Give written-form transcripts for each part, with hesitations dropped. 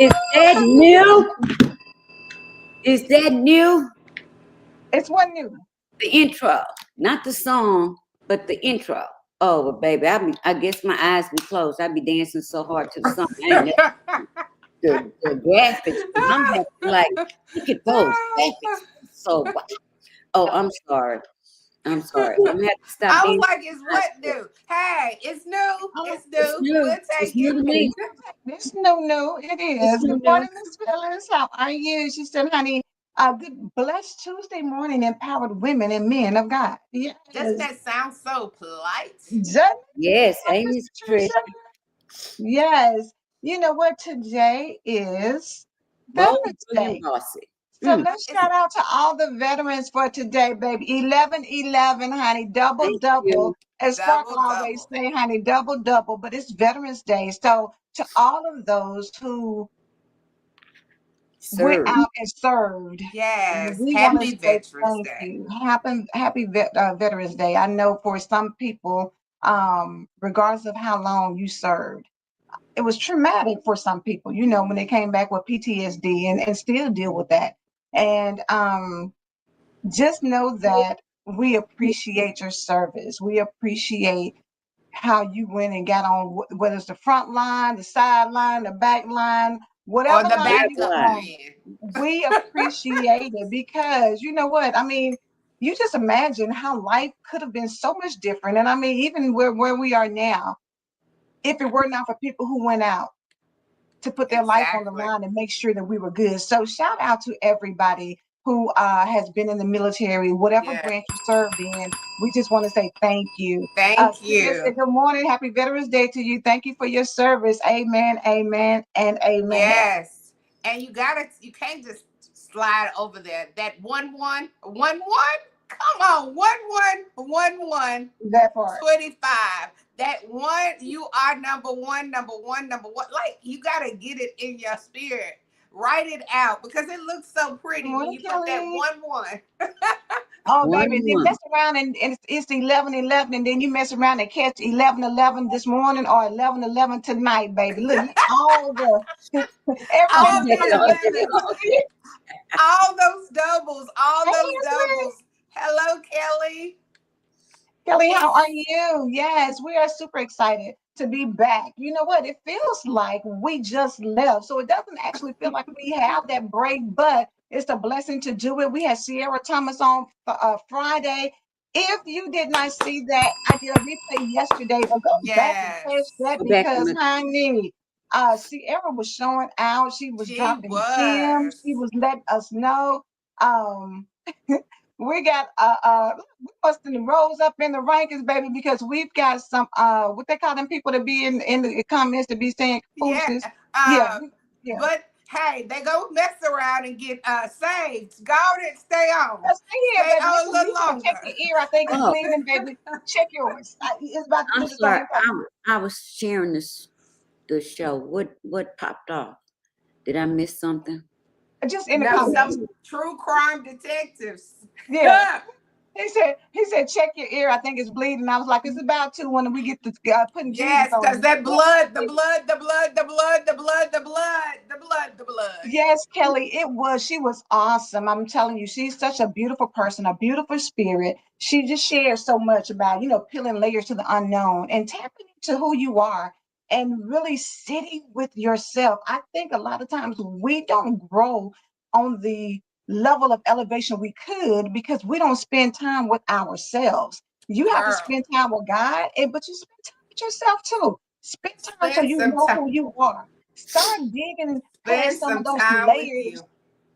Is that new? Is that new? It's what new? The intro, not the song, but the intro. Oh, well, baby, I guess my eyes be closed. I be dancing so hard to the song. I ain't the graphics. I'm like, look at those graphics. So, oh, I'm sorry. I'm sorry. I'm gonna have to stop. I was like, "It's what new? Hey, it's new. It's new. We'll take new to me. It's new. It is. Good morning, Miss Phyllis. How are you? She said, honey, good blessed Tuesday morning, empowered women and men of God. Yes. Doesn't that sound so polite? Yes, Amy's pretty. Yes. You know what? Today is Veterans Day. So let's shout out to all the veterans for today, baby. 11-11, honey. Double. As Sparkle always say, honey, double. But it's Veterans Day. So to all of those who went out and served. Yes. We Happy Veterans Day. Happy Veterans Day. I know for some people, regardless of how long you served, it was traumatic for some people, you know, when they came back with PTSD and still deal with that. And just know that we appreciate your service. We appreciate how you went and got on, whether it's the front line, the sideline, the back line, whatever or the line backup. we appreciate it because you know what? I mean, you just imagine how life could have been so much different. And I mean, even where we are now, if it were not for people who went out to put their life on the line and make sure that we were good. So shout out to everybody who has been in the military, whatever branch you served in. We just want to say thank you. Thank you. Good morning. Happy Veterans Day to you. Thank you for your service. Amen, amen, and amen. Yes. And you can't just slide over there. That 1-1. Come on, 1-1. That part. 25. That one, you are number one. Like, you got to get it in your spirit. Write it out because it looks so pretty when you put that 1-1. Oh, baby, then mess around and it's 11-11, and then you mess around and catch 11-11 this morning or 11-11 tonight, baby. Look, all those doubles. Hello, Kelly. Kelly, how are you? Yes, we are super excited to be back. You know what? It feels like we just left. So it doesn't actually feel like we have that break, but it's a blessing to do it. We had Sierra Thomas on Friday. If you did not see that, I did a replay yesterday, but go back and catch that because, honey, Sierra was showing out. She was dropping gems. She was letting us know. We got we busting rolls up in the rankings, baby, because we've got some what they call them people to be in the comments to be saying foolishness. But hey, they go mess around and get saved. Go and stay on. Stay on a little longer. Check your ear. I think it's bleeding, baby. Check yours. It's about to do the sorry. I was sharing the show. What popped off? Did I miss something? Just in the comments. Some true crime detectives. Yeah. He said said, check your ear. I think it's bleeding. I was like, it's about to when we get to putting Jesus Yes, on because it. that blood, the blood, the blood, the blood, the blood, the blood, the blood, the blood. Yes, Kelly, it was. She was awesome. I'm telling you, she's such a beautiful person, a beautiful spirit. She just shares so much about, peeling layers to the unknown and tapping into who you are and really sitting with yourself. I think a lot of times we don't grow on the level of elevation we could because we don't spend time with ourselves. You have to Girl, spend time with God, but you spend time with yourself too. Spend time so spend you some know time. who you are. Start digging Spend past some of some those time with layers you.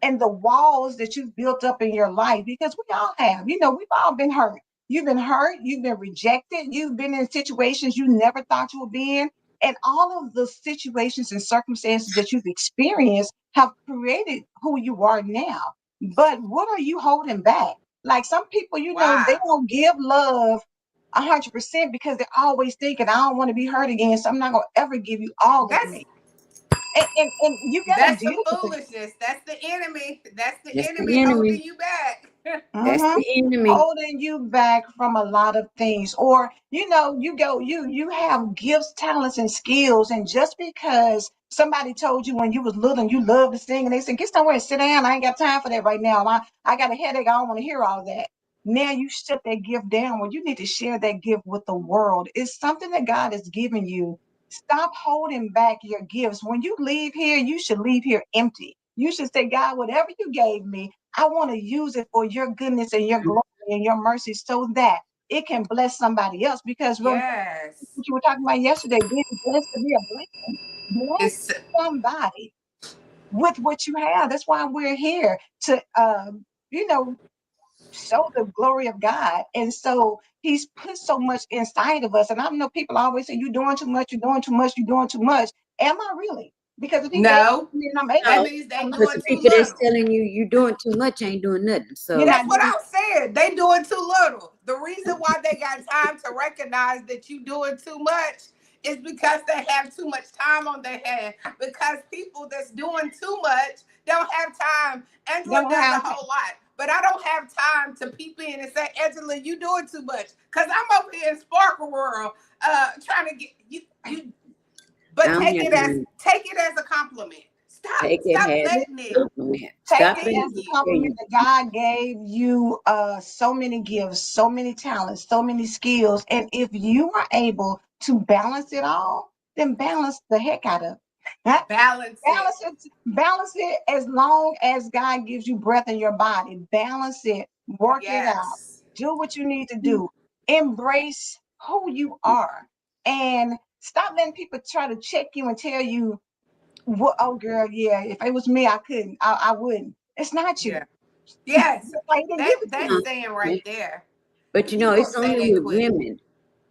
and the walls that you've built up in your life because we all have. We've all been hurt. You've been hurt, you've been rejected, you've been in situations you never thought you would be in. And all of the situations and circumstances that you've experienced have created who you are now. But what are you holding back? Like some people, they Wow. don't give love 100% because they're always thinking, I don't want to be hurt again, so I'm not going to ever give you all of That's me. And you got to that's the deal with it. foolishness. That's the enemy. That's the That's the enemy enemy. holding you back. That's Mhm. the enemy. Holding you back from a lot of things. Or, you have gifts, talents, and skills. And just because somebody told you when you was little and you love to sing, and they said, get somewhere and sit down. I ain't got time for that right now. I got a headache. I don't want to hear all that. Now you shut that gift down. Well, you need to share that gift with the world. It's something that God has given you. Stop holding back your gifts. When you leave here, you should leave here empty. You should say, God, whatever you gave me, I want to use it for your goodness and your glory and your mercy so that it can bless somebody else. Because what Yes. you were talking about yesterday, being blessed to be a blessing, bless It's somebody with what you have. That's why we're here to, you know, show the glory of God. And so he's put so much inside of us. And I know people always say, you're doing too much, you're doing too much, you're doing too much. Am I really? Because if he gave no. me and I'm able That to, No, means they I'm not because doing the too people doing, that's little. telling you you're doing too much ain't doing nothing. you're So not That's what doing. I'm saying. They doing too little. The reason why they got time to recognize that you doing too much is because they have too much time on their hand. Because people that's doing too much don't have time. Angela Don't does a have whole lot, but I don't have time to peep in and say, Angela, you doing too much. Because I'm over here in Sparkle World, trying to get you. I But don't have time. take it as a compliment. Take it Stop as to letting it compliment. take Stop it letting sting as a you. people tell compliment you that God gave you so many gifts, so many talents, so many skills. And if you are able to balance it all, then balance the heck out of it. Balance it. Balance it as long as God gives you breath in your body. Balance it, work it out, Yes. do what you need to do, embrace who you are, and stop letting people try to check you and tell you, what, oh girl, yeah, if it was me, I couldn't, I wouldn't. It's not you. Yeah. Yes. Like, they give it to That's you. saying yeah. right there. But People it's say only they with quit. women.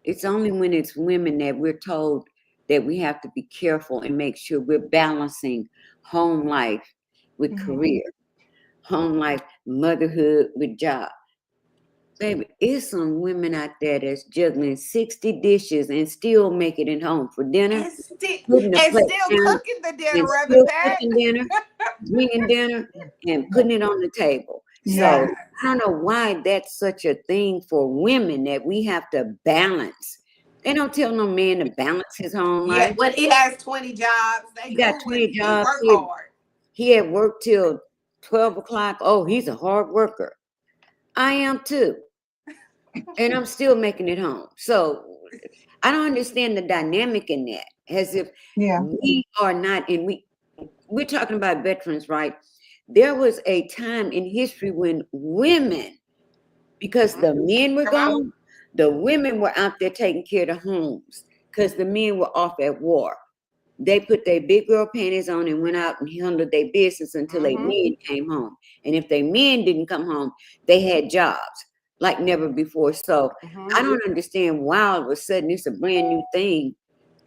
It's only when it's women that we're told that we have to be careful and make sure we're balancing home life with Mhm. career, home life, motherhood with job. Baby, it's some women out there that's juggling 60 dishes and still making it home for dinner, putting the And plate still down, cooking the dinner, and Reverend still Pat. cooking dinner, bringing dinner, and putting it on the table. Yeah. So Yeah. I don't know why that's such a thing for women that we have to balance. They don't tell no man to balance his home Yeah. life. When he has 20 jobs, they He got cool with 20 it. He jobs. work hard. He had work till 12 o'clock. Oh, he's a hard worker. I am too. And I'm still making it home. So I don't understand the dynamic in that. As if Yeah. we are not, and we're talking about veterans, right? There was a time in history when women, because the men were Come on. gone, the women were out there taking care of the homes because the men were off at war. They put their big girl panties on and went out and handled their business until their Mm-hmm. men came home. And if their men didn't come home, they had jobs like never before. So Mm-hmm. I don't understand why all of a sudden it's a brand new thing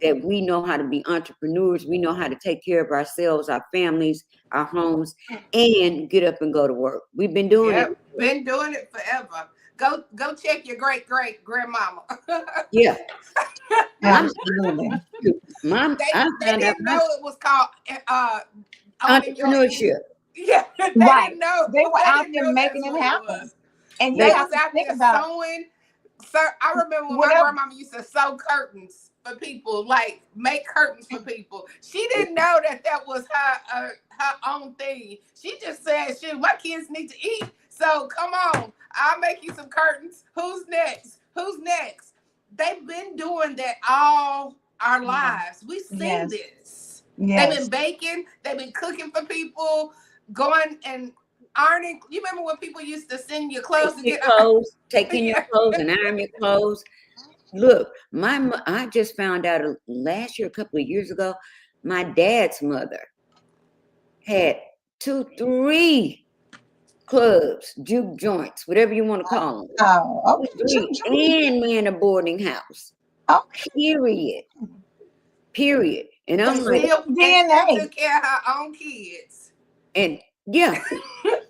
that we know how to be entrepreneurs. We know how to take care of ourselves, our families, our homes, and get up and go to work. We've been doing it. Yep. Been doing it forever. Go check your great grandmama. Yeah. I'm, Absolutely. I They found out didn't my know it was called owning your entrepreneurship. yeah, they Right. didn't know. They were They out didn't there know making that's it what it happen. was. And you They They have was to out think there about sewing. So I remember when my whatever. grandmama used to sew curtains for people, like make curtains for people. She didn't know that was her own thing. She just said, "Shit, my kids need to eat, so come on, I'll make you some curtains. Who's next? Who's next?" They've been doing that all our Yeah. lives. We've seen Yes. this. They've Yes. been baking. They've been cooking for people, going and ironing. You remember when people used to send your clothes to get ironed? take in your Yeah. clothes and iron your clothes. Look, I just found out last year, a couple of years ago, my dad's mother had 3 clubs, juke joints, whatever you want to call them. Oh, okay. 3, and me in a boarding house. Okay. Period. Period. And But I'm it's like, in your And still DNA. took care of her own kids. and yeah,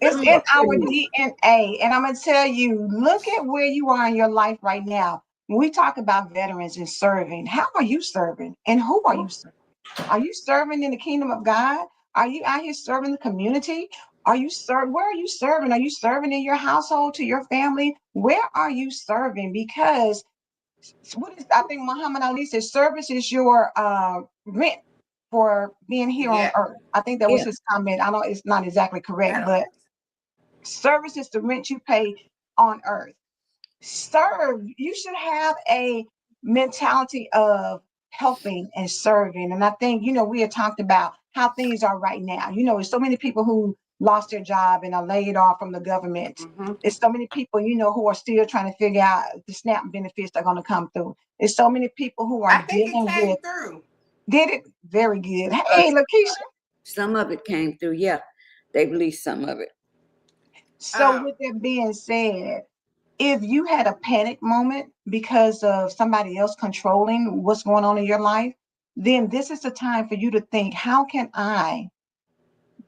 It's I'm in like, our DNA. And I'm going to tell you, look at where you are in your life right now. When we talk about veterans and serving, how are you serving? And who are you serving? Are you serving in the kingdom of God? Are you out here serving the community? Where are you serving? Are you serving in your household, to your family? Where are you serving? Because I think Muhammad Ali said, service is your rent for being here on Yeah, earth. I think that was yeah, his comment. I know it's not exactly correct, that but service is the rent you pay on earth. Serve. You should have a mentality of helping and serving. And I think, we had talked about how things are right now. There's so many people who lost their job and are laid off from the government. mm-hmm. There's so many people, who are still trying to figure out the SNAP benefits that are going to come through. There's so many people who I are think it dealing with, came through. did it very good. Hey, Lakeisha. some of it came through. Yeah, they released some of it. So Um, with that being said, if you had a panic moment because of somebody else controlling what's going on in your life, then this is the time for you to think, how can I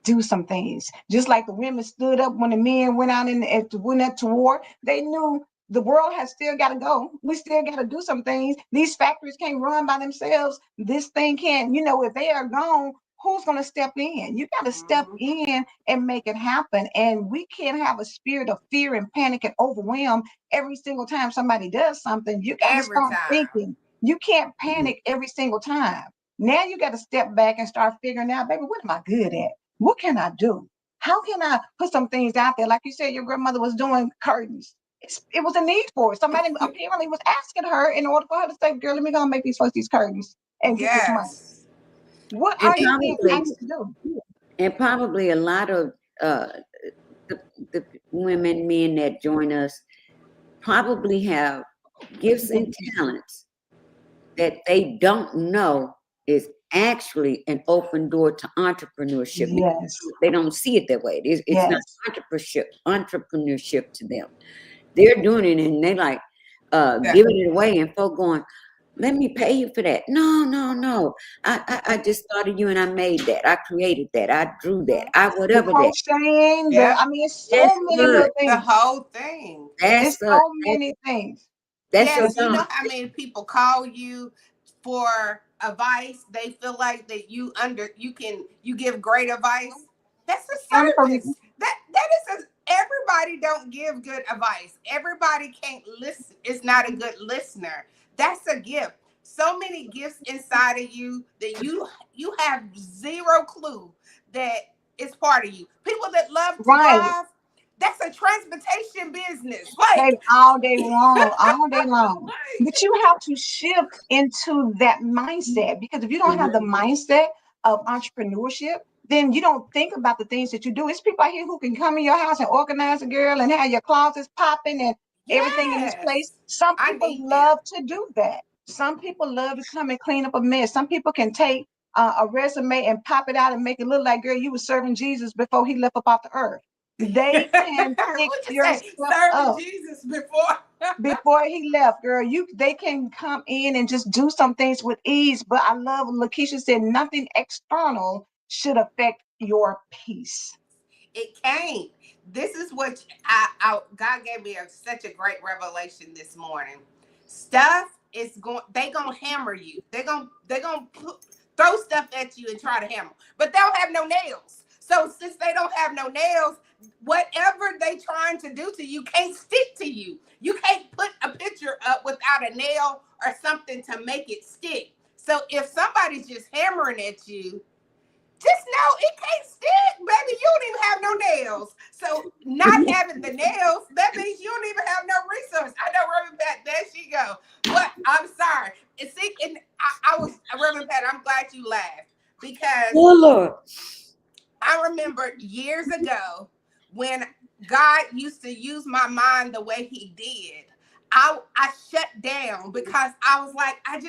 do some things? Just like the women stood up when the men went out went out to war, they knew the world has still got to go. We still got to do some things. These factories can't run by themselves. This thing can't, if they are gone, who's going to step in? You got to step mhm. in and make it happen. And we can't have a spirit of fear and panic and overwhelm every single time somebody does something. You got to Every start time. thinking. You can't panic every single time. Now you got to step back and start figuring out, baby, what am I good at? What can I do? How can I put some things out there? Like you said, your grandmother was doing curtains. It was a need for it. Somebody apparently was asking her in order for her to say, girl, let me go and make these curtains and get this money. Yes. What And are you being probably, asked to do? a lot of uh, the women, men that join us probably have gifts and talents that they don't know is actually an open door to entrepreneurship. Yes, They don't see it that way. It's not yes. entrepreneurship to them. They're doing it and they like Yeah. giving it away, and folk going, let me pay you for that. No, no, no. I just thought of you and I made that. I created that. I drew that. I The whatever that. crocheting, Yep. it's That's so many good. little The things. whole thing. It's That's so many things. that's a Yes, It's you job. know how many people call you for advice? They feel like that you give great advice. That's a service. That is everybody don't give good advice. Everybody can't listen. Is not a good listener. That's a gift. So many gifts inside of you that you have zero clue that it's part of you. People that love to right. drive, that's a transportation business. Baby, Like all day long. But you have to shift into that mindset, because if you don't have the Mhm. mindset of entrepreneurship, then you don't think about the things that you do. It's people out here who can come in your house and organize a girl and have your closets popping and everything in this place. yes, Some I people need them. love to do that. Some people love to come and clean up a mess. Some people can take a resume and pop it out and make it look like, girl, you were serving Jesus before he left up off the earth. They can fix What you your say? stuff Serving up Jesus before. before he left, girl. They can come in and just do some things with ease. But I love Lakeisha said nothing external should affect your peace. It can't. This is what God gave me such a great revelation this morning. Stuff is going. They gonna hammer you. Throw stuff at you and try to hammer, but they don't have no nails. So since they don't have no nails, whatever they trying to do to you can't stick to you. You can't put a picture up without a nail or something to make it stick. So if somebody's just hammering at you, just know it can't stick, baby. You don't even have no nails. So not having the nails, that means you don't even have no resource. I know Reverend Pat, there she go. But I'm sorry. And see, and I was Reverend Pat, I'm glad you laughed because Oh Lord. I remember years ago when God used to use my mind the way he did. I shut down because I was like, I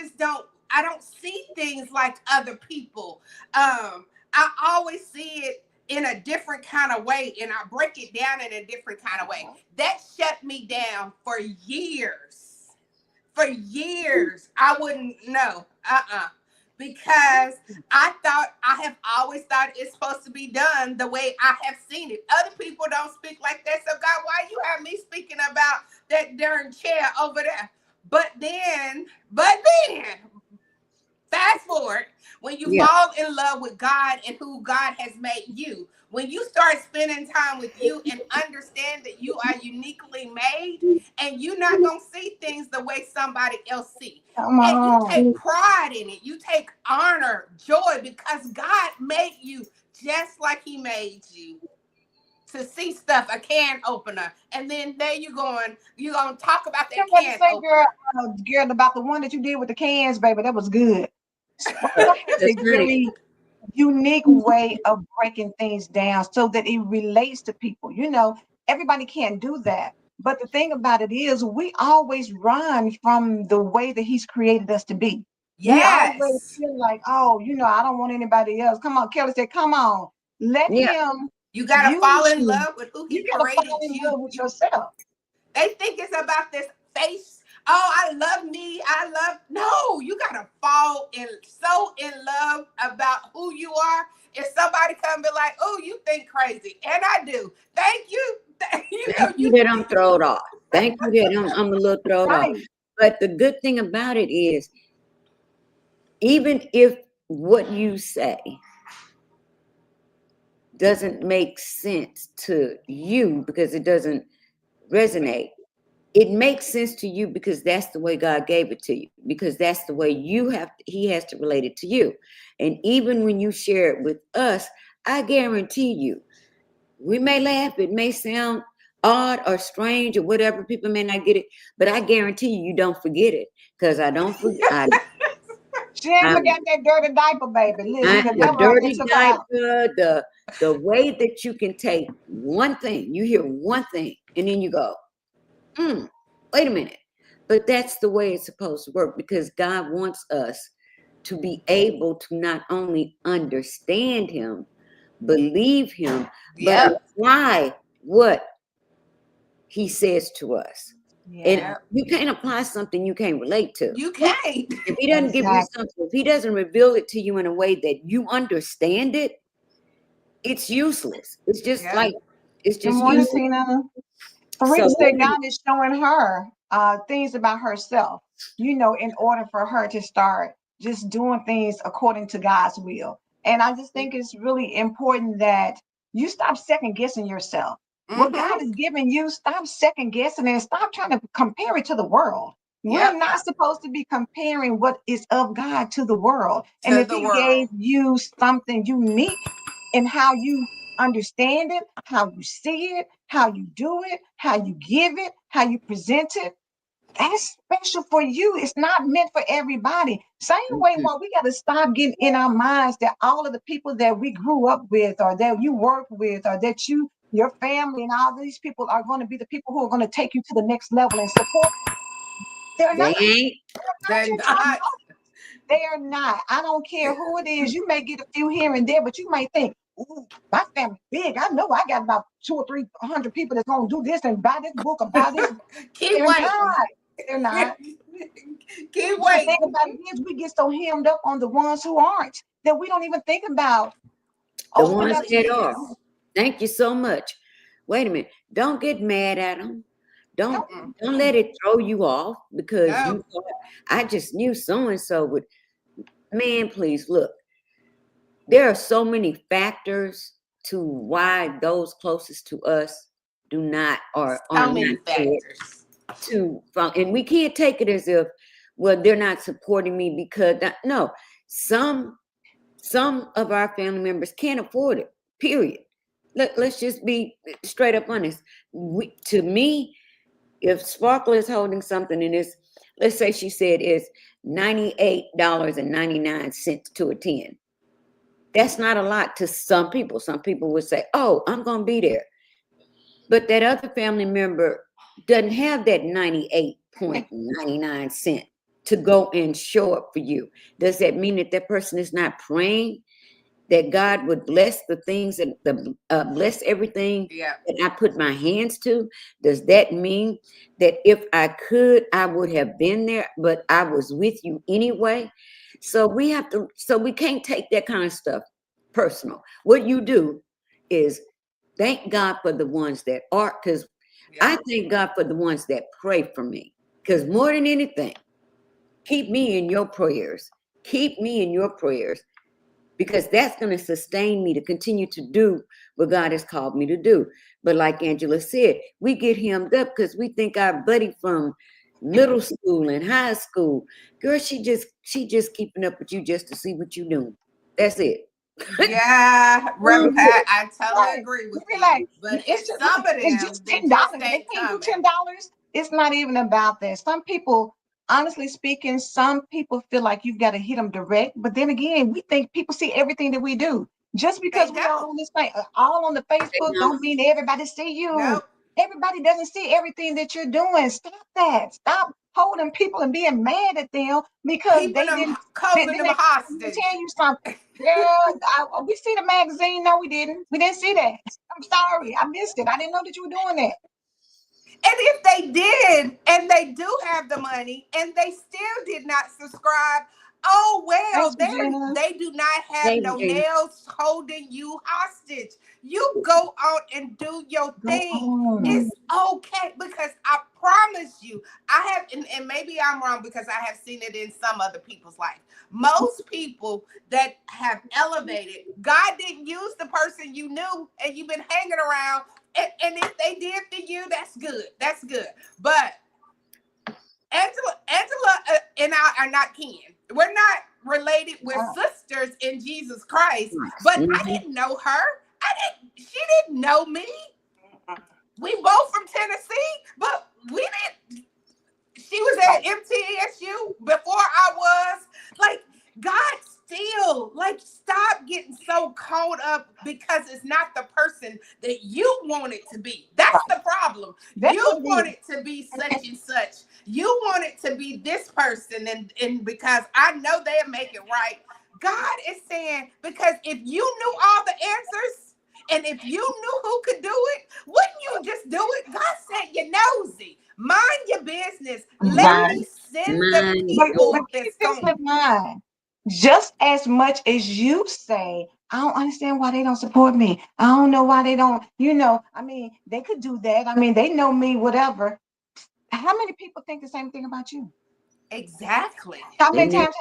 don't see things like other people. I always see it in a different kind of way, and I break it down in a different kind of way. That shut me down for years. For years, I wouldn't know. Because I have always thought it's supposed to be done the way I have seen it. Other people don't speak like that. So God, why you have me speaking about that darn chair over there? But then, fast forward, when you fall in love with God and who God has made you, when you start spending time with you and understand that you are uniquely made and you're not going to see things the way somebody else see. Come And you on. take pride in it. You take honor, joy, because God made you just like he made you to see stuff, a can opener. And then there you're going to talk about that You know what to can say, opener. girl, about the one that you did with the cans, baby. That was good. God has a That's funny. very unique way of breaking things down so that it relates to people. You know, everybody can't do that. But the thing about it is, we always run from the way that he's created us to be. We always Yes. feel like, oh, I don't want anybody else. Come on, Kelly said, come on, let Yeah. him You got to fall use in you. love with who he You got to created fall in you. love with yourself. They think it's about this face. Oh, I love me. No, you got to fall so in love about who you are. If somebody come and be like, oh, you think crazy. And I do. Thank you. Thank you that I'm thrown off. Thank you that I'm a little thrown off. Right. But the good thing about it is, even if what you say doesn't make sense to you because it doesn't resonate, it makes sense to you because that's the way God gave it to you, because that's the way he has to relate it to you. And even when you share it with us, I guarantee you, we may laugh, it may sound odd or strange or whatever, people may not get it, but I guarantee you don't forget it, because I don't forget. She ain't forgot that dirty diaper, baby. Listen, because The that was it dirty took her out. diaper, the way that you can take one thing, you hear one thing, and then you go, wait a minute. But that's the way it's supposed to work, because God wants us to be able to not only understand him, believe him, but apply what he says to us. And Yeah, you can't apply something you can't relate to. You can't. If he doesn't give you exactly. something, if he doesn't reveal it to you in a way that you understand it, it's useless. It's just like, it's Good just morning, useless. Tina. So Farida said God is showing her things about herself, in order for her to start just doing things according to God's will. And I just think it's really important that you stop second guessing yourself. What God is giving you, stop second guessing and stop trying to compare it to the world. We're not supposed to be comparing what is of God to the world. And To if the he gave world. you something unique in how you understand it, how you see it, how you do it, how you give it, how you present it, that's special for you. It's not meant for everybody. Same way, well, we got to stop getting in our minds that all of the people that we grew up with or that you work with or that your family and all these people are going to be the people who are going to take you to the next level and support. They're they not. ain't. They're not They're your top. not. They are not. I don't care who it is. You may get a few here and there, but you might think, ooh, my family's big. I know I got about 200 or 300 people that's gonna do this and buy this book or buy this. Keep They're waiting. not. They're not. Keep But the thing waiting. about it is we get so hemmed up on the ones who aren't that we don't even think about The opening ones up to that them. are. Thank you so much. Wait a minute. Don't get mad at them. Don't let it throw you off because No. you thought, I just knew so and so would. Man, please look. There are so many factors to why those closest to us do not or are So many not there factors. and we can't take it as if, well, they're not supporting me because no, some of our family members can't afford it, period. Let's just be straight up honest. To me, if Sparkle is holding something and it's, let's say she said it's $98.99 to attend, that's not a lot to some people. Some people would say, oh, I'm going to be there. But that other family member doesn't have that 98.99 to go and show up for you. Does that mean that that person is not praying that God would bless the things and bless everything that I put my hands to? Does that mean that if I could, I would have been there, but I was with you anyway? So we can't take that kind of stuff personal. What you do is thank God for the ones that are, because I thank God for the ones that pray for me. Because more than anything, keep me in your prayers. Keep me in your prayers, because that's going to sustain me to continue to do what God has called me to do. But like Angela said, we get hemmed up because we think our buddy from middle school and high school, girl, she just keeping up with you just to see what you're doing. That's it. Yeah, Reverend Pat, I totally agree with Be you. like, But it's it's just, some of it's them just that $10. just They ain't can't do coming. $10. It's not even about that. Some people, honestly speaking, some people feel like you've got to hit them direct. But then again, we think people see everything that we do. Just because They we are don't. on this thing, all on the Facebook, don't mean everybody see you. Nope. Everybody doesn't see everything that you're doing. Stop that. Stop holding people and being mad at them because Keeping they them, didn't. holding them Let me hostage. tell you something. Girl, we see the magazine. No, we didn't. We didn't see that. I'm sorry. I missed it. I didn't know that you were doing that. And if they did, and they do have the money, and they still did not subscribe, oh well, Thanks, Regina. they do not have Hey, no Regina. nails holding you hostage. You go out and do your Go thing. on. It's okay, because I promise you, I have, and maybe I'm wrong because I have seen it in some other people's life. Most people that have elevated, God didn't use the person you knew and you've been hanging around. And if they did for you, that's good. That's good. But Angela and I are not kin. We're not related. We're sisters in Jesus Christ. But I didn't know her. She didn't know me. We both from Tennessee, but we didn't. She was at MTSU before I was. Like, God still, like, stop getting so caught up because it's not the person that you want it to be. That's the problem. That's You what it want is. it to be such and such. You want it to be this person, and because I know they'll make it right. God is saying, because if you knew all the answers, and if you knew who could do it, wouldn't you just do it? God said you're nosy. Mind your business. Let Right. me send the Mine. But people keep that's this going. in mind. Just as much as you say, I don't understand why they don't support me. I don't know why they don't, I mean, they could do that. I mean, they know me, whatever. How many people think the same thing about you? Exactly. How many And then times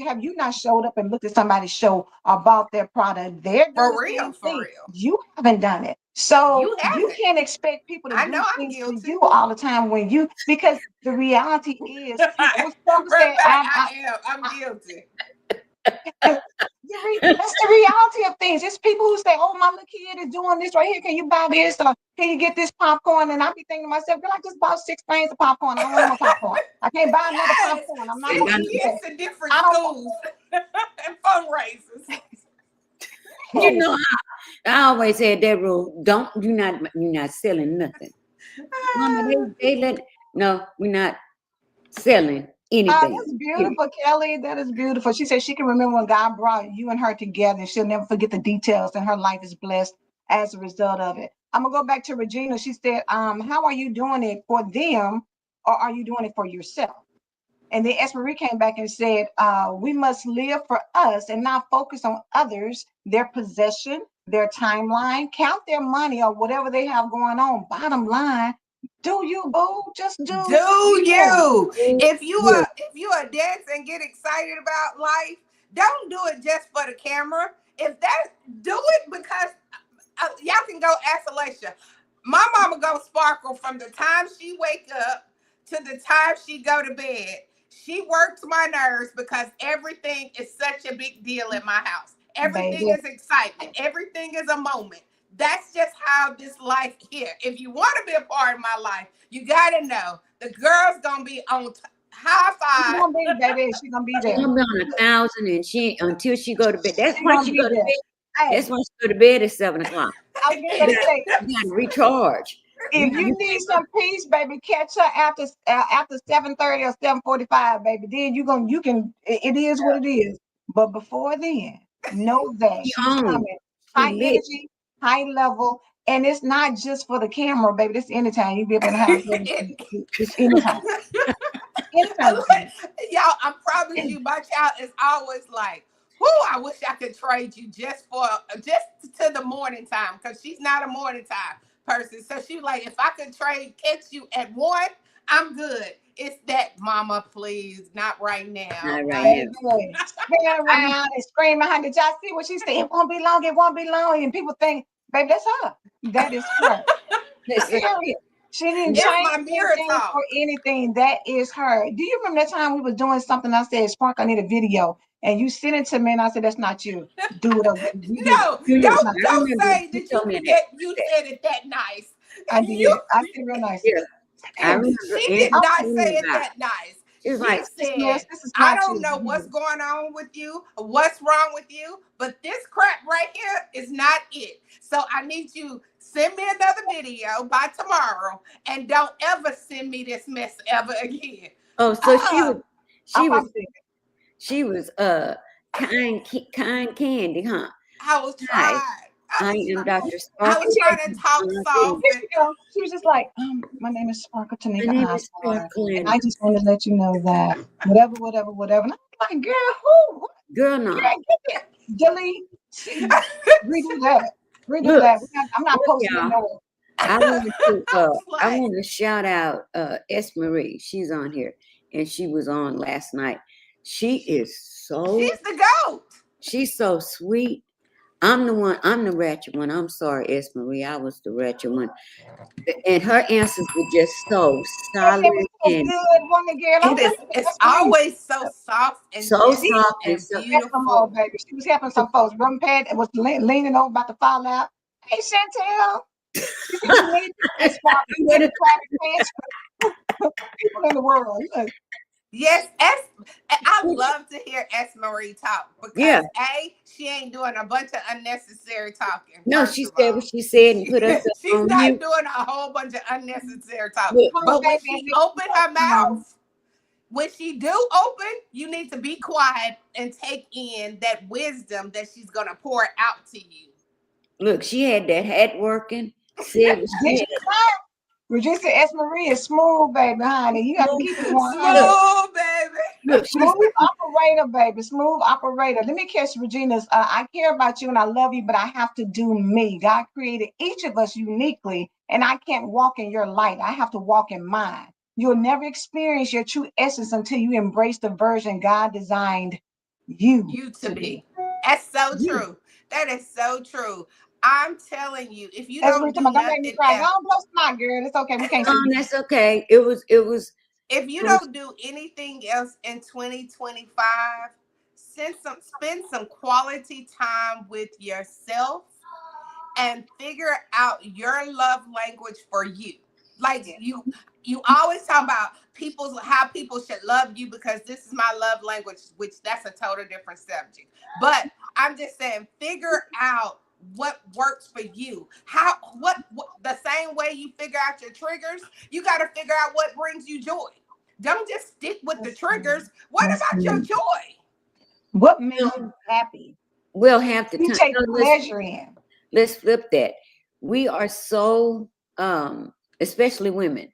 have you not showed up and looked at somebody's show or bought their product? They're doing For the real, same for thing. real. You haven't done it. So You you haven't. can't expect people to I know do I'm things for guilty. you all the time because the reality is people will some say I'm guilty. that's the reality of things. It's people who say, "Oh, my little kid is doing this right here. Can you buy this? Or can you get this popcorn?" And I be thinking to myself, "Girl, I just bought 6 things of popcorn. I don't want no popcorn. I can't buy another Yes. popcorn. I'm not Send going your to do kids that. to different I don't want schools and fundraisers. you that." know, I always had that rule. You're not selling nothing. Mama, they let, no, we're not selling anything. That's beautiful, Kelly. That is beautiful. She said she can remember when God brought you and her together. She'll never forget the details, and her life is blessed as a result of it. I'm gonna go back to Regina. She said, how are you doing it for them, or are you doing it for yourself? And then Marie came back and said, we must live for us and not focus on others, their possession, their timeline, count their money or whatever they have going on. Bottom line, do you, boo? Just do Do you. you? If you Yeah. are dance and get excited about life, don't do it just for the camera. If that, do it because y'all can go ask Alicia. My mama go sparkle from the time she wake up to the time she go to bed. She works my nerves because everything is such a big deal in my house. Everything Baby. is excitement. Everything is a moment. That's just how this life here. If you want to be a part of my life, you gotta know the girl's gonna be on high She's five. gonna be, baby. She's gonna be She's there. gonna be on 1,000, and she until she go to bed. That's She's why gonna she be go to there. bed. Hey, That's why she go to bed at 7 o'clock. I was getting You ready to got, say, you got to recharge. if you need some peace, baby, catch her after 7:30 or 7:45, baby. Then you can. It is what it is. But before then, know that She she's on. coming She high lit. energy, high level, and it's not just for the camera, baby. This anytime you be up in the house, baby. It's anytime, anytime. Y'all, I promise you, my child is always like, "Whoo! I wish I could trade you just to the morning time because she's not a morning time person." So she was like, "If I could catch you at 1, I'm good." It's that, Mama, please, not right now. Not right Not now. Baby, spin around and scream behind. Did y'all see what she said? It won't be long. It won't be long. And people think, baby, that's her. That is her. Listen, Period. She didn't this- It's change my mirror anything talk. for anything. That is her. Do you remember that time we was doing something? I said, Spark, I need a video. And you sent it to me, and I said, that's not you. Do it. You did it. No, You did it. don't Not I you. don't remember say she that told me that. you said it that nice. I did. You I said it real nice. Yeah, I remember. She Angela did not told say me it about it. that nice. She was She like, Yes, said, this is I not don't you. know what's going on with you, what's wrong with you, but this crap right here is not it. So I need you send me another video by tomorrow and don't ever send me this mess ever again. oh, so I'm she was, sick. she was, kind candy, huh? I was Hi, trying. I am Dr. I Sparkle. was trying to talk soft. Here she go. She was just like, my name is Sparkle My Tanika name is Osborne, Sparkle, and and I just want to let you know that whatever. And I was like, girl, who? What? girl, Girl, no. get that. Delete. Redo that. Redo Look, that. I'm not look, posting it y'all. nowhere. I want to, was I like, want to shout out, S. Marie. She's on here, and she was on last night. She is she's the goat. she's so sweet. I'm the ratchet one. I'm sorry, S. Marie. I was the ratchet one. And her answers were just so And solid it was so and good, woman, girl. I'm It is. telling you, It's that's me. always so soft and so gentle soft and and so. Help them all, beautiful. baby. She was helping some folks. Rum pad was leaning over about to fall out. Hey, Chantel. She said, you need this Sparkle. You need to try to transfer people in the world. Look. Yes, I love to hear S. Marie talk Yeah. because she ain't doing a bunch of unnecessary talking. No, First she of said all, what she said and put herself she's on not mute. doing a whole bunch of unnecessary talk. Look, Come on, But when baby. she opened her mouth, when she do open, you need to be quiet and take in that wisdom that she's gonna pour out to you. look, she had that hat working. Said what she Did had. you try? Regina S. Marie is smooth, baby, honey. You have to keep it 100. Smooth, baby. Look, she's Smooth operator, baby. Smooth operator. Let me catch Regina's. I care about you and I love you, but I have to do me. God created each of us uniquely, and I can't walk in your light. I have to walk in mine. You'll never experience your true essence until you embrace the version God designed you You to to be. be. That's so you. true. That is so true. I'm telling you, if you Every don't time do I don't make me nothing cry. else, Don't blow snot, girl. It's okay. We can't see you. That's okay. It if you was don't do anything else in 2025, spend some quality time with yourself and figure out your love language for you. Like Yeah. you always talk about how people should love you because this is my love language, which that's a total different subject. But I'm just saying, figure out what works for you. What the same way you figure out your triggers, you got to figure out what brings you joy. Don't just stick with the That's good. triggers. What That's about your good. joy? What makes you happy? we'll have to You time. take No, pleasure in. let's flip that. We are so especially women,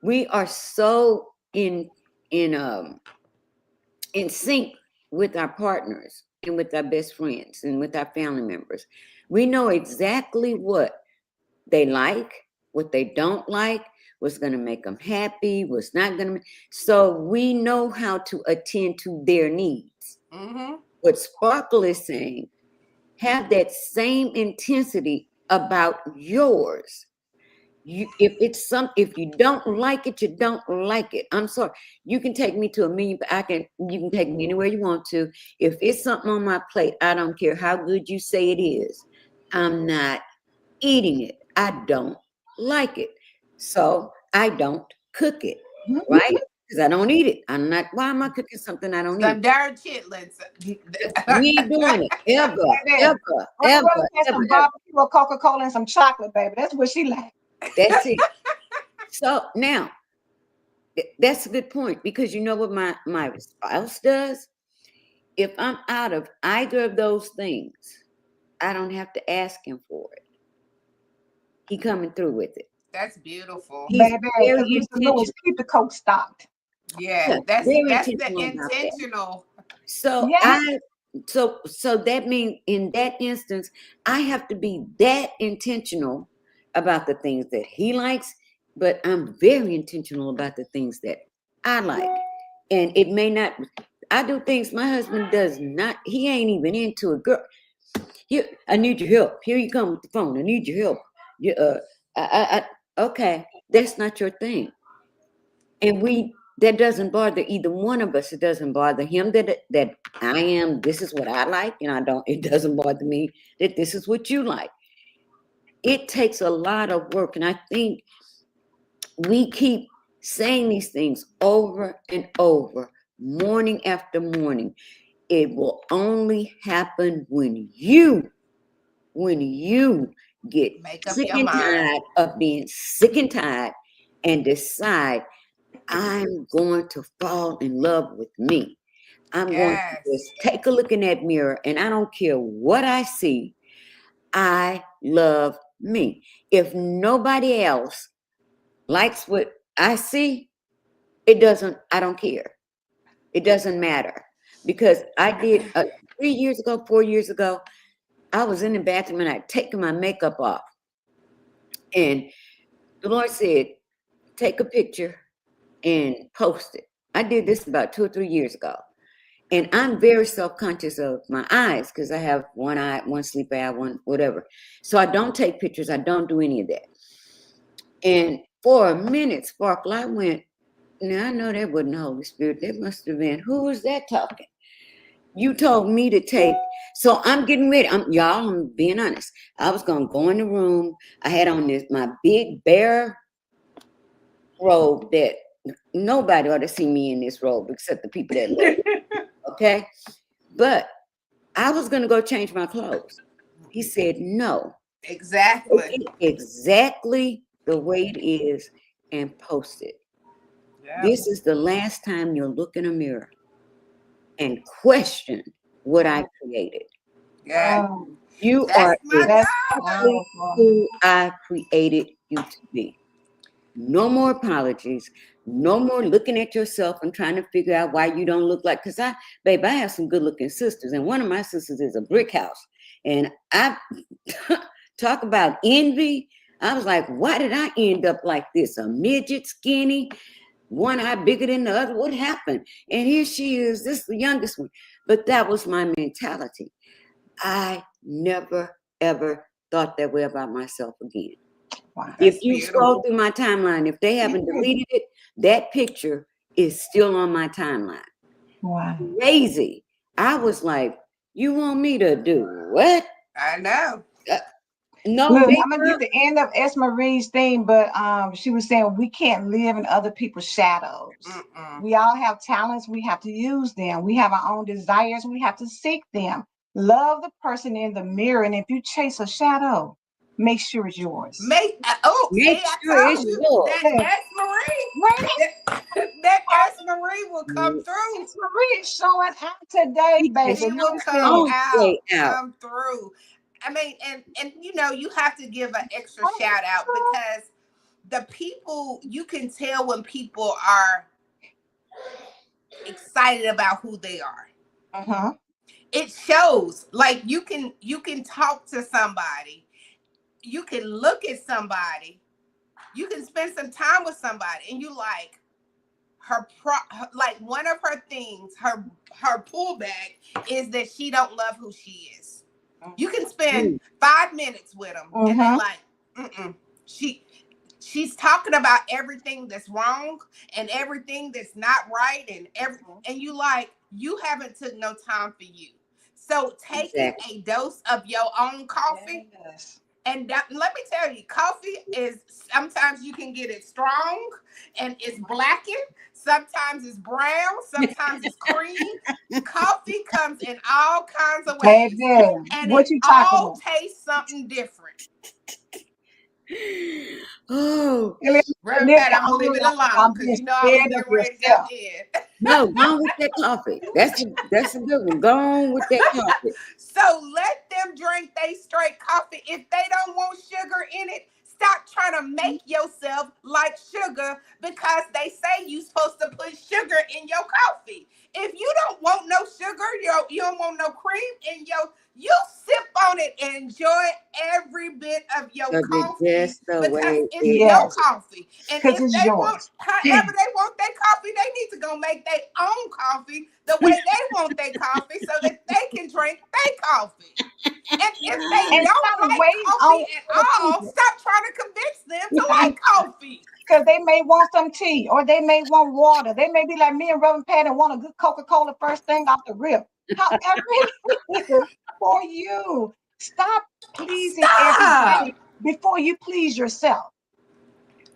we are so in in sync with our partners and with our best friends and with our family members. We know exactly what they like, what they don't like, what's going to make them happy, what's not going to. So we know how to attend to their needs. Mm-hmm. What Sparkle is saying, have that same intensity about yours. If you don't like it, you don't like it. I'm sorry. You can take me to you can take me anywhere you want to. If it's something on my plate, I don't care how good you say it is. I'm not eating it. I don't like it. So I don't cook it, right? Because I don't eat it. I'm not, why am I cooking something I don't Some eat? darn chitlins. We ain't doing it ever, Baby, ever, my ever, brother had ever, some ever. barbecue or Coca-Cola and some chocolate, baby. That's what she like. That's it. So now, that's a good point, because you know what my spouse does? If I'm out of either of those things, I don't have to ask him for it. He coming through with it. That's beautiful. He's Baby, very because Mr. intentional. Lewis keep the Coke stocked. Yeah, Yeah, that's very the intentional about that. intentional. So Yeah. so that means in that instance, I have to be that intentional about the things that he likes, but I'm very intentional about the things that I like. And it may not, I do things my husband does not, he ain't even into it. Girl, here, I need your help. Here you come with the phone. I need your help. You, okay, that's not your thing. And that doesn't bother either one of us. It doesn't bother him that I am, this is what I like, and it doesn't bother me that this is what you like. It takes a lot of work, and I think we keep saying these things over and over, morning after morning. It will only happen when you get Make up sick your and mind. tired of being sick and tired and decide, I'm going to fall in love with me. I'm going to Yes. just take a look in that mirror, and I don't care what I see. I love me. If nobody else likes what I see, I don't care. It doesn't matter. Because I did 3 years ago, 4 years ago, I was in the bathroom and I'd taken my makeup off. And the Lord said, take a picture and post it. I did this about 2 or 3 years ago. And I'm very self-conscious of my eyes because I have one eye, one sleep eye, one whatever. So I don't take pictures. I don't do any of that. And for a minute, Sparkle, I went, now I know that wasn't the Holy Spirit. That must have been, who was that talking? You told me to take, so I'm getting ready. I'm being honest. I was gonna go in the room. I had on my big bear robe that nobody ought to see me in this robe except the people that live. Okay. But I was gonna go change my clothes. He said, no. Exactly. Take it exactly the way it is and post it. Yeah. This is the last time you'll look in a mirror and question what I created. Yeah. You That's are my That's exactly powerful. who I created you to be. No more apologies. No more looking at yourself and trying to figure out why you don't look like, because I have some good looking sisters, and one of my sisters is a brick house. And I talk about envy. I was like, why did I end up like this? A midget, skinny, one eye bigger than the other. What happened? And here she is, this is the youngest one. But that was my mentality. I never, ever thought that way about myself again. Wow. If That's you beautiful. scroll through my timeline, if they haven't deleted it, that picture is still on my timeline. Wow. Crazy. I was like, you want me to do what? I know. No, Look, they I'm gonna get the end of S. Marie's thing, but she was saying we can't live in other people's shadows. Mm-mm. We all have talents, we have to use them. We have our own desires, we have to seek them. Love the person in the mirror, and if you chase a shadow, make sure it's yours. Make see, make I sure told it's you yours. that Yeah. S. Marie, Right? that S. Marie will come through. S. Marie is showing out today, baby. She will come Listen. On out, way out. come through. I mean, and you have to give an extra shout out because the people, you can tell when people are excited about who they are. Uh-huh. It shows. Like you can talk to somebody, you can look at somebody, you can spend some time with somebody, and you like like one of her things, her pullback is that she don't love who she is. You can spend Mm. 5 minutes with them, and they Mm-hmm. like, mm-mm. She's talking about everything that's wrong and everything that's not right, and you like, you haven't took no time for you. So taking Exactly. a dose of your own coffee. Yes. And let me tell you, coffee is, sometimes you can get it strong and it's blackened. Sometimes it's brown. Sometimes it's cream. Coffee comes in all kinds of ways, Baby, and what it you talking all about? tastes something different. Oh, Reverend Listen, Pat, I'm gonna leave it alone I'm because being you know I was scared of getting ready to jump yourself. in. no, go on with that coffee. That's a good one. Go on with that coffee. So let them drink they straight coffee. If they don't want sugar in it, stop trying to make yourself like sugar because they say you're supposed to put sugar in your coffee. If you don't want no sugar, you don't want no cream in your, you sip on it and enjoy every bit of your Because it's coffee just the because way it's it your Yes, is. coffee. And because if it's they want, yours. however they want their coffee, they need to go make their own coffee the way they want their coffee so that they can drink their coffee. And if they And don't stop like waiting coffee on at other all, people. stop trying to convince them to like coffee. Because they may want some tea or they may want water. They may be like me and Reverend Pat and want a good Coca-Cola first thing off the rip. However it is for you. Stop pleasing Stop. everybody before you please yourself.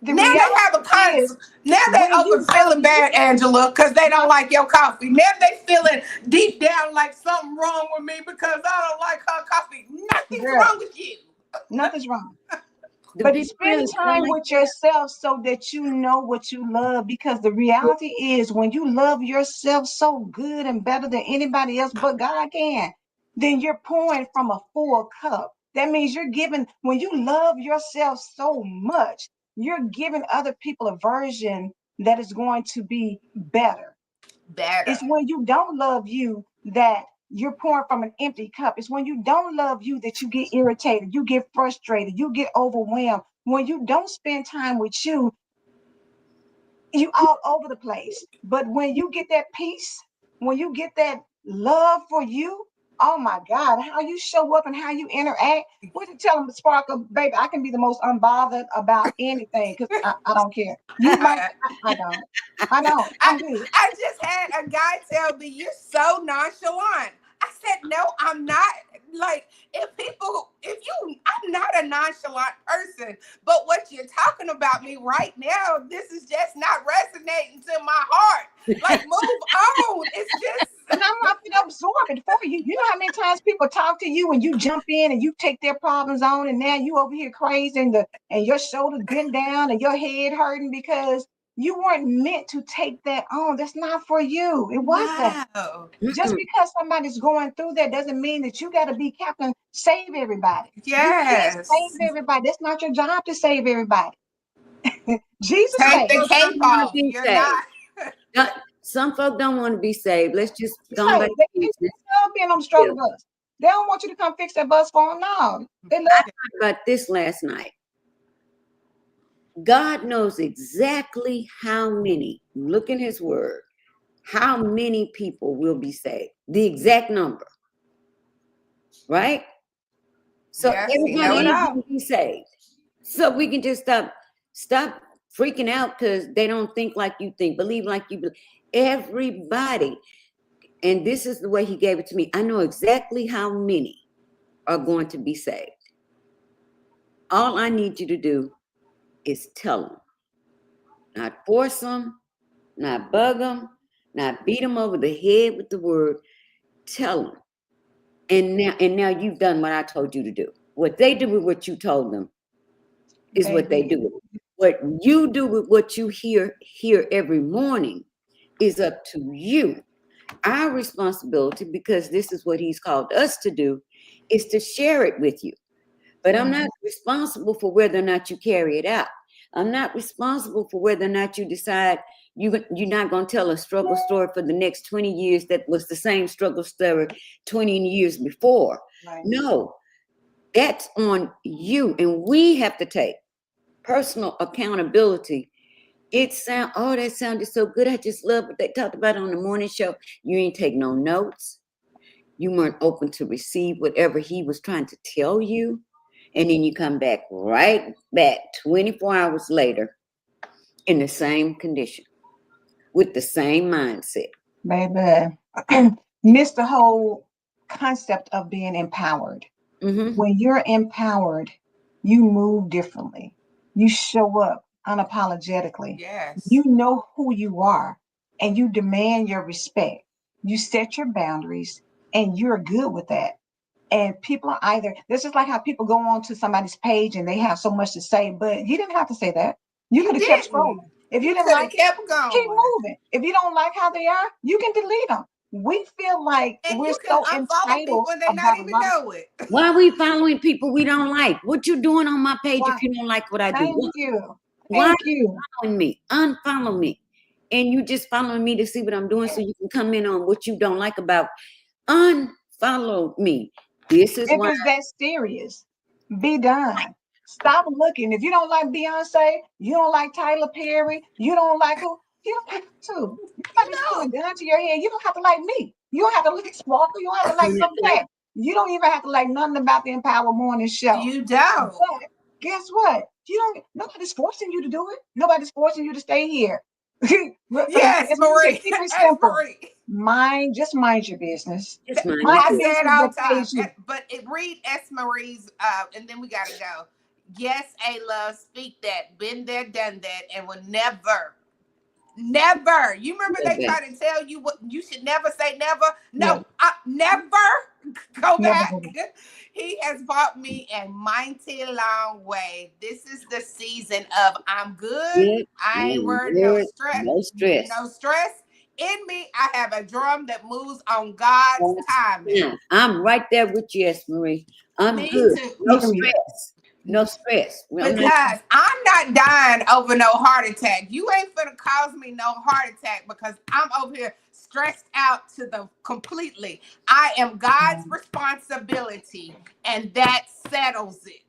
The Now they have a reality is now they when over you love feeling you, bad, Angela, because they don't like your coffee. Now they feeling deep down like something wrong with me because I don't like her coffee. Nothing's girl, wrong with you. nothing's wrong. Do But people spend really feel time like with yourself so that you know what you love. Because the reality is, when you love yourself so good and better than anybody else but God can, then you're pouring from a full cup. That means you're giving, when you love yourself so much, you're giving other people a version that is going to be better. Better. It's when you don't love you that you're pouring from an empty cup. It's when you don't love you that you get irritated, you get frustrated, you get overwhelmed. When you don't spend time with you, you all over the place. But when you get that peace, when you get that love for you, oh my God, how you show up and how you interact. What you tell them, Sparkle, baby, I can be the most unbothered about anything because I don't care. You might, I, I don't. I don't. I'm good. I just had a guy tell me, you're so nonchalant. I said, no, I'm not. Like, I'm not a nonchalant person, but what you're talking about me right now, this is just not resonating to my heart. Like, move on. It's just, And I'm not going to absorb it for you. You know how many times people talk to you and you jump in and you take their problems on, and now you over here crazy and your shoulders bent down and your head hurting because you weren't meant to take that on. That's not for you. It wasn't. no. Just Mm-mm. because somebody's going through that doesn't mean that you got to be Captain Save Everybody. You can't Yes. save everybody. That's not your job to save everybody. Jesus Some Take saved. the folks cape don't want to off. be You're saved. not. Some folk don't want to be saved. Let's just He go on saved. back They to business. love being on the struggle bus. They don't want you to come fix that bus for them. No, they love. About this last night. God knows exactly how many, look in his word, how many people will be saved. The exact number, right? So Yes, he everybody know it ain't all. gonna be saved. So we can just stop freaking out because they don't think like you think, believe like you believe. Everybody, and this is the way he gave it to me. I know exactly how many are going to be saved. All I need you to do is tell them, not force them, not bug them, not beat them over the head with the word. Tell them. And now you've done what I told you to do. What they do with what you told them is what they Baby. do with it. What you do with what you hear every morning is up to you. Our responsibility, because this is what he's called us to do, is to share it with you. But I'm not responsible for whether or not you carry it out. I'm not responsible for whether or not you decide you're not going to tell a struggle story for the next 20 years that was the same struggle story 20 years before. Right. No, that's on you. And we have to take personal accountability. That sounded so good. I just love what they talked about on the morning show. You ain't take no notes. You weren't open to receive whatever he was trying to tell you. And then you come back right back 24 hours later in the same condition with the same mindset. Baby, miss the whole concept of being empowered. Mm-hmm. When you're empowered, you move differently. You show up unapologetically. Yes. You know who you are and you demand your respect. You set your boundaries and you're good with that. And people are either, this is like how people go on to somebody's page and they have so much to say, but you didn't have to say that. You You could have kept didn't. scrolling. If you You didn't could have like it, kept keep going. moving. If you don't like how they are, you can delete them. We feel like And we're you can so unfollow entitled people and they not about a even lot of know it. Why are we following people we don't like? What you doing on my page why. if you don't like what I do? Thank you. Why are Thank you you. following me? Unfollow me. And you just following me to see what I'm doing so you can come in on what you don't like about. Unfollow me. This is If why. it's that serious, be done. Stop looking. If you don't like Beyonce, you don't like Tyler Perry, you don't like who, you don't have to. You Nobody's putting know. a gun to your head. You don't have to like me. You don't have to like Sparkle. You don't have to like some cat. You don't even have to like nothing about the Empower Morning Show. You don't. But guess what? You don't. Nobody's forcing you to do it. Nobody's forcing you to stay here. Yes, As we say, Marie. keep it Yes, simple. Marie. Just mind your business. just mind My I you. say it business all that the time. pays you. But read S. Marie's, and then we gotta go. Yes, ALove, speak that. Been there, done that, and will never. Never. You remember they Never. try to tell you what you should never say never? Yeah, No, never go never back. do it. He has brought me a mighty long way. This is the season of I'm good. Good. I ain't I'm worried, no good. stress, No stress. no stress. In me, I have a drum that moves on God's timing. Yeah, I'm right there with you, S. Marie. I'm Me good. too. No Period. stress. No stress. Well, I'm not. Because I'm not dying over no heart attack. You ain't finna cause me no heart attack because I'm over here stressed out to the completely. I am God's responsibility, and that settles it.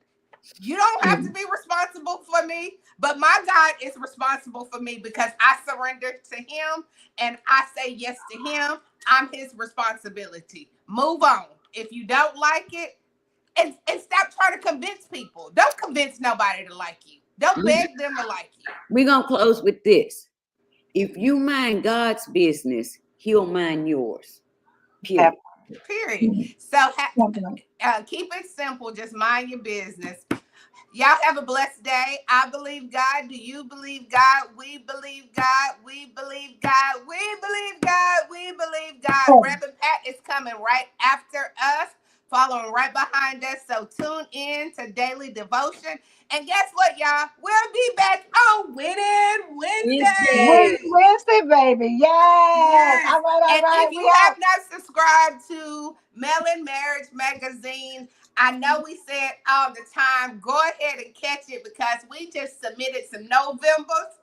You don't have to be responsible for me, but my God is responsible for me because I surrender to Him and I say yes to Him. I'm His responsibility. Move on. If you don't like it, and stop trying to convince people. Don't convince nobody to like you. Don't beg them to like you. We're going to close with this. If you mind God's business, He'll mind yours. Period. Period. So keep it simple. Just mind your business. Y'all have a blessed day. I believe God. Do you believe God? We believe God. We believe God. We believe God. We believe God. Reverend Pat is coming right after us, following right behind us. So tune in to Daily Devotion. And guess what, y'all? We'll be back on Winning Wednesday. Wednesday. Wednesday, baby. Yes. Yes. All And right. if We you out. have not subscribed to Melon Marriage Magazine, I know we say it all the time. Go ahead and catch it because we just submitted some Novembers.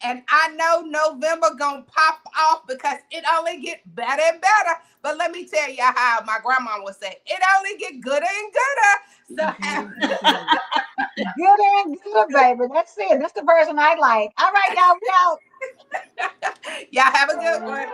And I know November gonna pop off because it only get better and better. But let me tell you how my grandma would say, it only get gooder and gooder. So Gooder and gooder, baby. That's it. That's the version I like. All right, y'all. We out. y'all have a good one.